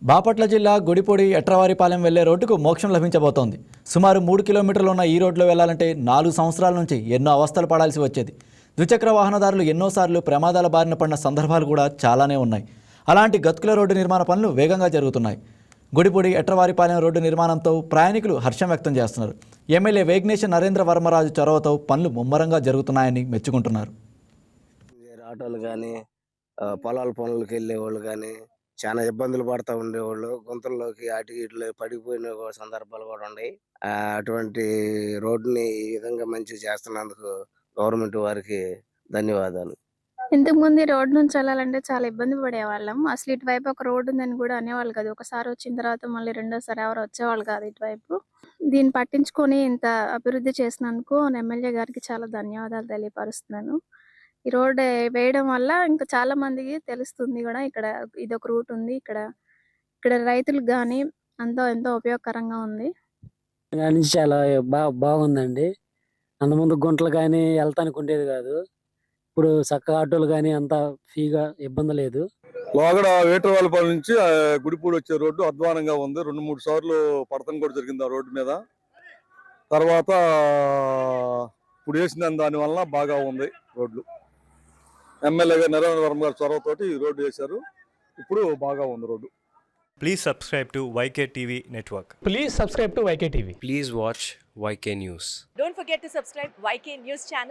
బాపట్ల జిల్లా గుడిపూడి ఎట్రవారిపాలెం వెళ్లే రోడ్డుకు మోక్షం లభించబోతోంది. సుమారు 3 కిలోమీటర్లు ఉన్న ఈ రోడ్లో వెళ్లాలంటే 4 సంవత్సరాల నుంచి ఎన్నో అవస్థలు పడాల్సి వచ్చేది. ద్విచక్ర వాహనదారులు ఎన్నోసార్లు ప్రమాదాల బారిన పడిన సందర్భాలు కూడా చాలానే ఉన్నాయి. అలాంటి గతుకుల రోడ్డు నిర్మాణ పనులు వేగంగా జరుగుతున్నాయి. గుడిపూడి ఎట్రవారిపాలెం రోడ్డు నిర్మాణంతో ప్రయాణికులు హర్షం వ్యక్తం చేస్తున్నారు. ఎమ్మెల్యే వేగ్నేశ నరేంద్ర వర్మరాజు చొరవతో పనులు ముమ్మరంగా జరుగుతున్నాయని మెచ్చుకుంటున్నారు. ఆటోలు కానీ పొలాల పనులకు వెళ్ళేవాళ్ళు కానీ చాలా ఇబ్బందులు పడతా ఉండేవాళ్ళు. గుంతల్లోకి అటు ఇటులో పడిపోయిన సందర్భాలు కూడా ఉన్నాయి. అటువంటి రోడ్డుని ఈ విధంగా మంచిగా చేస్తున్నందుకు గవర్నమెంట్ వారికి ధన్యవాదాలు. ఇంతకు ముందు ఈ రోడ్ నుంచి వెళ్ళాలంటే చాలా ఇబ్బంది పడేవాళ్ళం. అసలు ఇటువైపు ఒక రోడ్డు ఉందని కూడా అనేవాళ్ళు కాదు. ఒకసారి వచ్చిన తర్వాత మళ్ళీ రెండోసారి ఎవరు వచ్చేవాళ్ళు కాదు ఇటువైపు. దీన్ని పట్టించుకొని ఇంత అభివృద్ధి చేసినందుకు ఎమ్మెల్యే గారికి చాలా ధన్యవాదాలు తెలియపరుస్తున్నాను. ఈ రోడ్ వేయడం వల్ల ఇంకా చాలా మందికి తెలుస్తుంది కూడా ఇక్కడ ఇదొక రూట్ ఉంది. ఇక్కడ రైతులకు గాని ఎంతో ఉపయోగకరంగా ఉంది. దాని నుంచి చాలా బాగుందండి. అంతకుముందు గుంటలు కానీ వెళ్తానికి ఉండేది కాదు. ఇప్పుడు చక్కగా ఆటోలు కానీ అంత ఫ్రీగా ఇబ్బంది లేదు. లోగడ వేటవాళ్ళపాలెం నుంచి గుడిపూడి వచ్చే రోడ్డు అధ్వానంగా ఉంది. 2-3 సార్లు పడతం కూడా జరిగింది ఆ రోడ్డు మీద. తర్వాత ఇప్పుడు వేసిన దానివల్ల బాగా ఉంది రోడ్లు. ఎమ్మెల్యే గారు నరేంద్ర వర్మ గారి చొరవతోటి ఈ రోడ్డు వేశారు. ఇప్పుడు బాగా ఉంది road. Please subscribe to YK TV Network. Please subscribe to YK TV. Please watch YK News. Don't forget to subscribe YK News channel.